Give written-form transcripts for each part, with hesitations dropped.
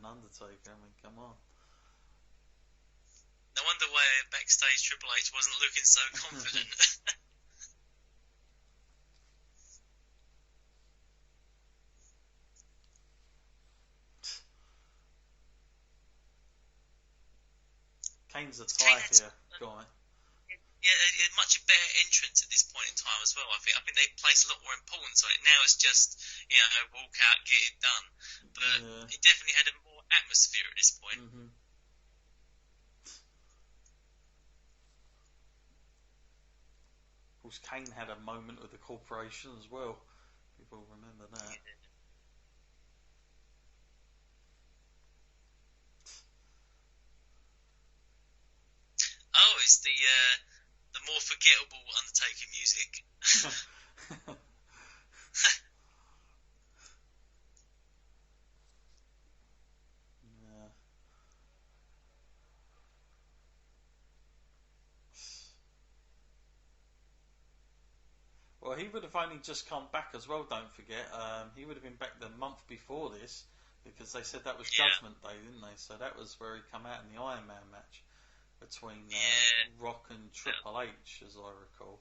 Undertaker. I mean, come on. No wonder why backstage Triple H wasn't looking so confident. Kane's a Kane tie had here. Go on. a much better entrance at this point in time as well. I think they place a lot more importance on it. Now it's just walk out, get it done. But he definitely had a more atmosphere at this point. Mm-hmm. Of course, Kane had a moment with the corporation as well. People remember that. Yeah. Oh, it's the more forgettable Undertaker music. Yeah. Well, he would have only just come back as well, don't forget. He would have been back the month before this, because they said that was Judgment Day, didn't they? So that was where he come out in the Iron Man match between Rock and Triple H, as I recall.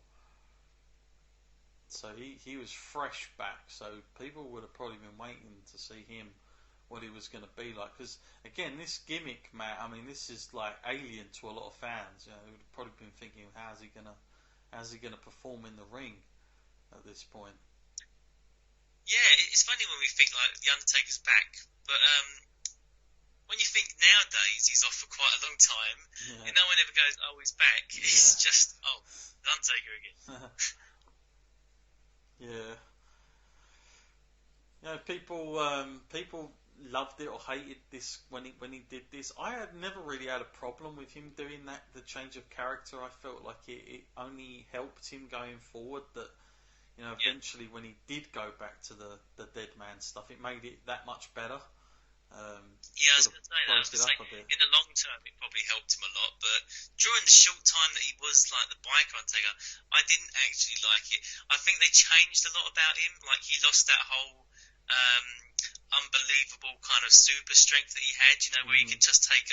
So he was fresh back, so people would have probably been waiting to see him, what he was going to be like. Because again, this gimmick, Matt, I mean, this is like alien to a lot of fans. Who would have probably been thinking, how's he gonna perform in the ring at this point? Yeah, it's funny when we think like the Undertaker's back, but when you think nowadays he's off for quite a long time, and no one ever goes, "Oh, he's back." It's just, the Undertaker again. Yeah. People loved it or hated this when he did this. I had never really had a problem with him doing that. The change of character, I felt like it only helped him going forward. That eventually when he did go back to the Dead Man stuff, it made it that much better. I was going to say that. I was going to say, in the long term, it probably helped him a lot. But during the short time that he was like the biker Undertaker, I didn't actually like it. I think they changed a lot about him. Like he lost that whole unbelievable kind of super strength that he had. Where he could just take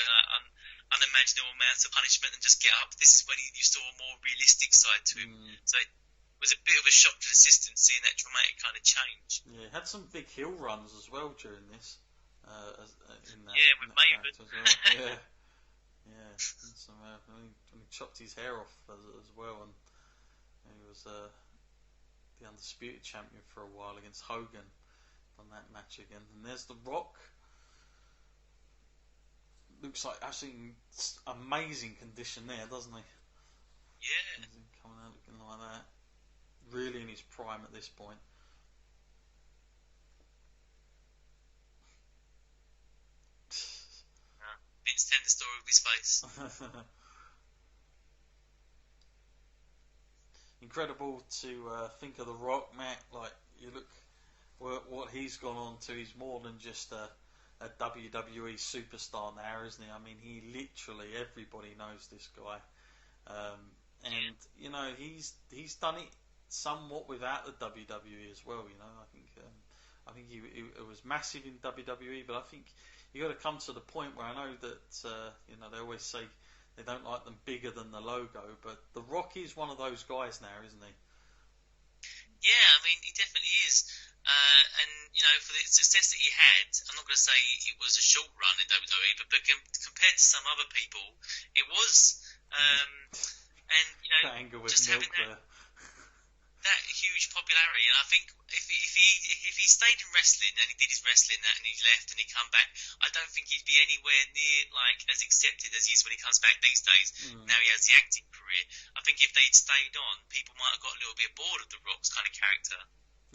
unimaginable amounts of punishment and just get up. This is when you saw a more realistic side to him. So it was a bit of a shock to the system seeing that dramatic kind of change. Yeah, he had some big heel runs as well during this. With Maven. Well. Yeah. Some, when he chopped his hair off as well, and he was the undisputed champion for a while against Hogan on that match again. And there's The Rock. Looks like actually amazing condition there, doesn't he? Yeah. Coming out looking like that. Really in his prime at this point. Vince telling the story of his face. Incredible to think of The Rock, Matt. Like, you look what he's gone on to. He's more than just a WWE superstar now, isn't he? I mean, he literally, everybody knows this guy. And he's done it somewhat without the WWE as well. I think it was massive in WWE, but I think you got to come to the point where I know that they always say they don't like them bigger than the logo, but The Rock is one of those guys now, isn't he? Yeah, I mean, he definitely is. And for the success that he had, I'm not going to say it was a short run in WWE, but compared to some other people, it was. And just having that huge popularity, and I think if he stayed in wrestling and he did his wrestling and he left and he come back, I don't think he'd be anywhere near like as accepted as he is when he comes back these days. Now he has the acting career. I think if they'd stayed on, people might have got a little bit bored of The Rock's kind of character.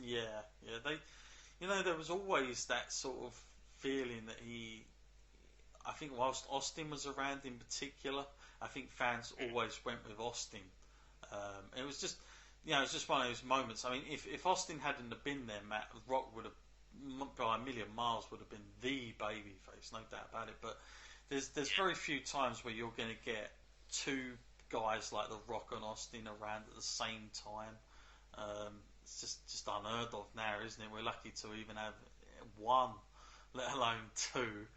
Yeah. There was always that sort of feeling that I think whilst Austin was around in particular, I think fans always went with Austin. It was just. It's just one of those moments. I mean, if Austin hadn't have been there, Matt, Rock would have, by a million miles, would have been the babyface, no doubt about it. But there's very few times where you're going to get two guys like The Rock and Austin around at the same time. It's just unheard of now, isn't it? We're lucky to even have one, let alone two.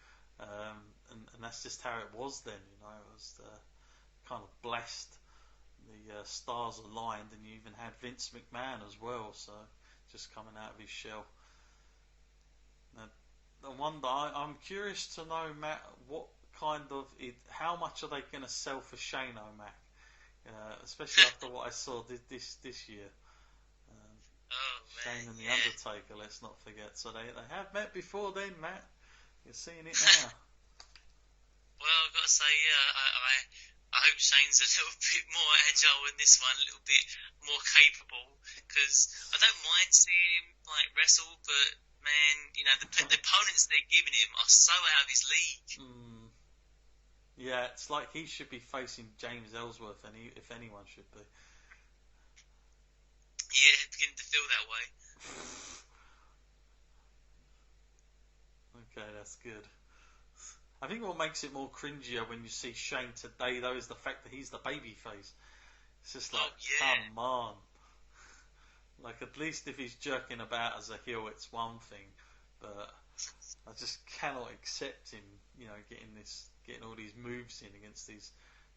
And that's just how it was then. You know, it was kind of blessed. The stars aligned, and you even had Vince McMahon as well. So just coming out of his shell. Now, the one that I'm curious to know, Matt, what kind of how much are they going to sell for Shane O'Mac, especially after what I saw this year. Oh man, Shane and the yeah. Undertaker, let's not forget. So they have met before then, Matt. You're seeing it now. Well, I've got to say, yeah, I hope Shane's a little bit more agile in this one, a little bit more capable, because I don't mind seeing him like wrestle, but man, you know, the opponents they're giving him are so out of his league. Yeah, it's like he should be facing James Ellsworth, and if anyone should be. Yeah, beginning to feel that way. Okay, that's good. I think what makes it more cringier when you see Shane today, though, is the fact that he's the baby face. It's just like, come on. Like, at least if he's jerking about as a heel, it's one thing. But I just cannot accept him, you know, getting all these moves in against these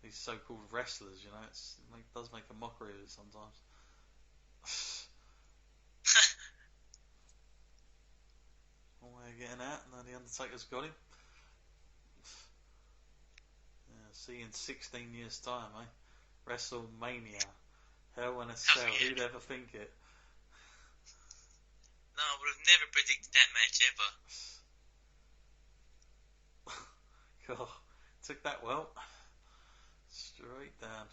so-called wrestlers. You know, it does make a mockery of it sometimes. What way of getting out? Now the Undertaker's got him. See you in 16 years' time, eh? WrestleMania. Hell in a Cell. Who'd ever think it? No, I would have never predicted that match ever. God, took that well. Straight down.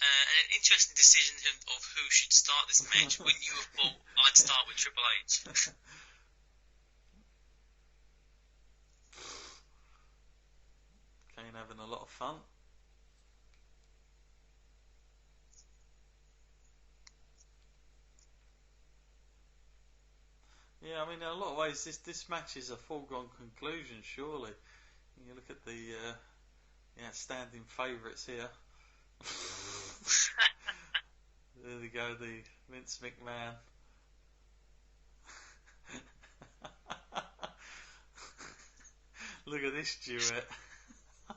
An interesting decision of who should start this match. Wouldn't you have thought I'd start with Triple H? Kane having a lot of fun. Yeah, I mean, in a lot of ways, this match is a foregone conclusion, surely. You look at the outstanding favourites here. There we go, the Vince McMahon. Look at this duet.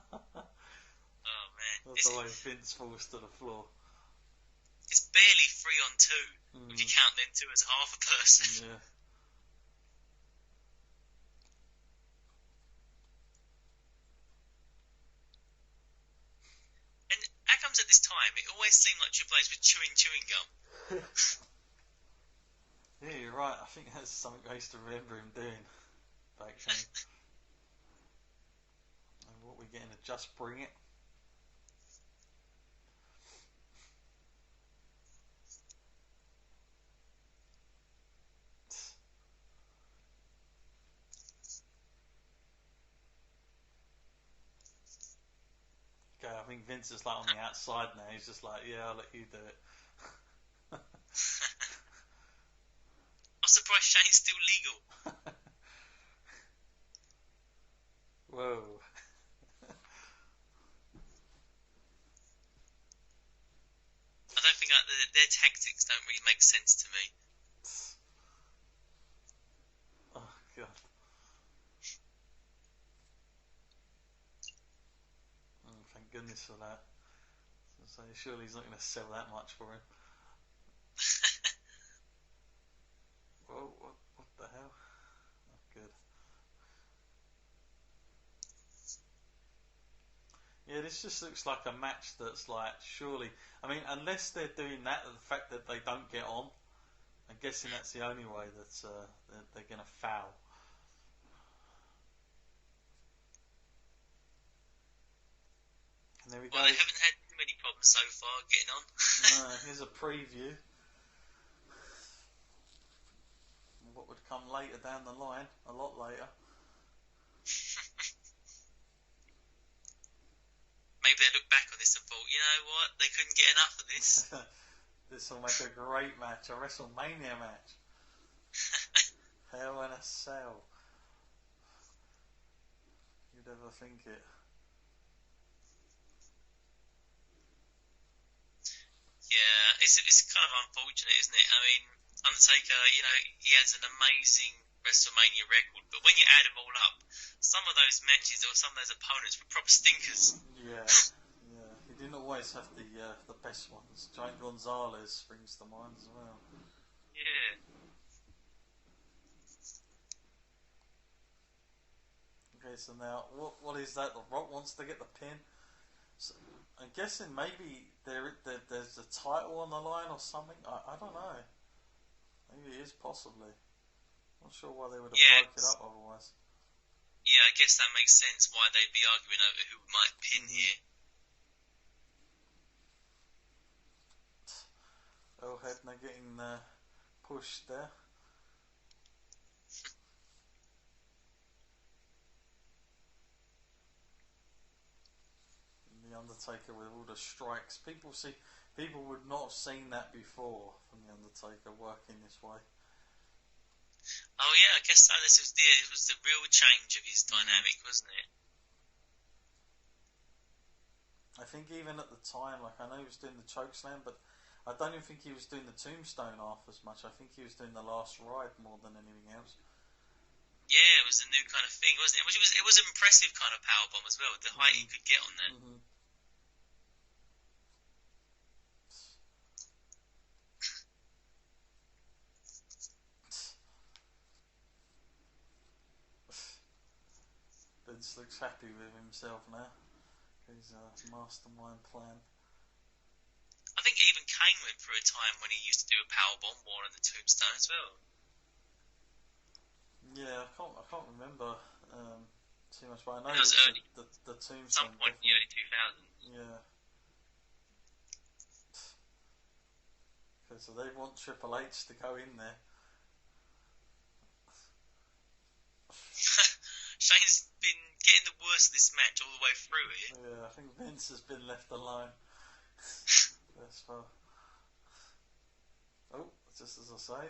Oh man, That's the way Vince falls to the floor. It's barely 3-on-2 if you count them two as half a person. Yeah. And how comes at this time it always seemed like Triple H was chewing gum? Yeah, you're right. I think that's something I used to remember him doing back then. And what we're getting to Just Bring It. Okay, I think Vince is like on the outside now. He's just like, yeah, I'll let you do it. I'm surprised Shane's still legal. Whoa. I don't think their tactics don't really make sense to me. Oh, God. Oh, thank goodness for that. So surely he's not going to sell that much for him. Whoa, what the hell? Oh, good. Yeah, this just looks like a match that's like, surely, I mean, unless they're doing that, the fact that they don't get on, I'm guessing that's the only way that they're going to foul. And there we go. Well, they haven't had too many problems so far getting on. No, here's a preview. What would come later down the line, a lot later. Maybe they look back on this and thought, you know what, they couldn't get enough of this. This will make a great match, a WrestleMania match. Hell in a Cell. You'd ever think it. Yeah, it's kind of unfortunate, isn't it? I mean, Undertaker, you know, he has an amazing WrestleMania record, but when you add them all up, some of those matches or some of those opponents were proper stinkers. Yeah, yeah. He didn't always have the best ones. Giant Gonzalez springs to mind as well. Yeah. Okay, so now what is that? The Rock wants to get the pin. So, I'm guessing maybe there's a title on the line or something. I don't know. Maybe it is possibly. Not sure why they would have broke it up otherwise. Yeah, I guess that makes sense why they'd be arguing over who might pin here. Earl Hebner getting pushed there. And the Undertaker with all the strikes. People would not have seen that before from the Undertaker working this way. Oh yeah, I guess so. It was the real change of his dynamic, wasn't it? I think even at the time, like I know he was doing the chokeslam, but I don't even think he was doing the tombstone half as much. I think he was doing the last ride more than anything else. Yeah, it was a new kind of thing, wasn't it? It was an impressive kind of powerbomb as well. The height he could get on that. Vince looks happy with himself now. His mastermind plan. I think even Kane went through a time when he used to do a powerbomb more on the tombstone as well. Yeah, I can't remember too much, but I know it was early, the tombstone. Some point in the early 2000s. Yeah. Okay, so they want Triple H to go in there. Shane's been getting the worst of this match all the way through it. Yeah, I think Vince has been left alone. That's far. Oh, just as I say.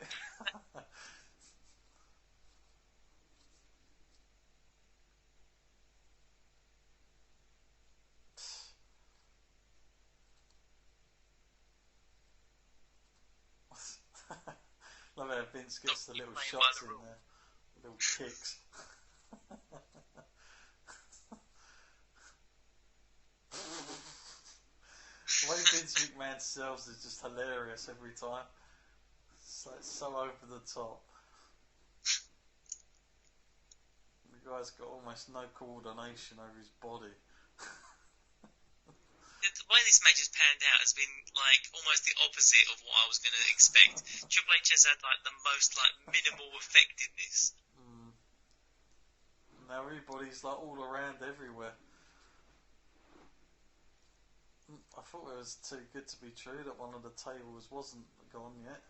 Love how Vince gets the little shots in there, little kicks. The way Vince McMahon sells is just hilarious every time. It's like so over the top. The guy's got almost no coordination over his body. The way this match has panned out has been like almost the opposite of what I was going to expect. Triple H has had like the most like minimal effect in this. Now everybody's like all around everywhere. I thought it was too good to be true that one of the tables wasn't gone yet.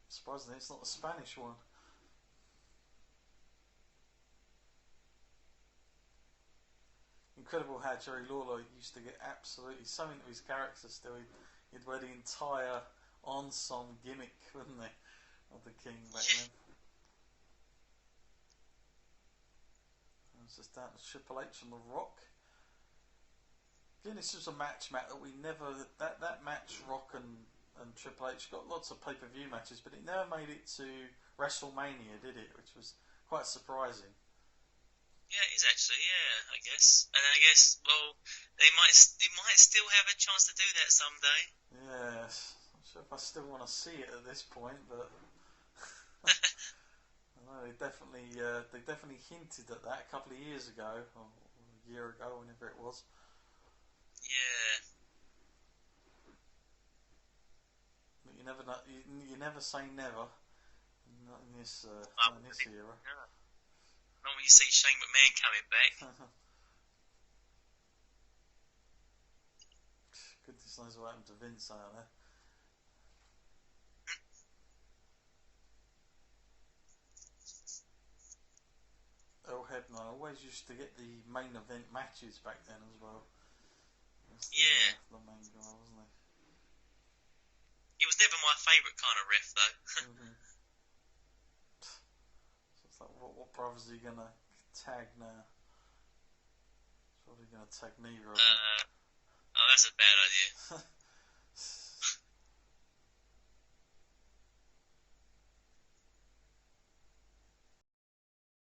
Surprisingly, it's not the Spanish one. Incredible how Jerry Lawler used to get absolutely so into his character still. He'd wear the entire on-song gimmick, wouldn't he, of the King back then. It was just down to Triple H and The Rock. Again, this was a match, Matt, that we never... That match, Rock and Triple H, got lots of pay-per-view matches, but it never made it to WrestleMania, did it? Which was quite surprising. Yeah, it is actually, yeah, I guess. And I guess, well, they might still have a chance to do that someday. Yeah, I'm not sure if I still want to see it at this point, but I know they definitely hinted at that a couple of years ago, or a year ago, whenever it was. Yeah. But you never know. You never say never. Not in this era. No. Not when you see Shane McMahon coming back. Goodness knows what happened to Vince out there. Earl Hebner always used to get the main event matches back then as well. The main guy, wasn't he? He was never my favourite kind of ref, though. So it's like, what brothers are you going to tag now? Probably going to tag neither of them. Oh, that's a bad idea.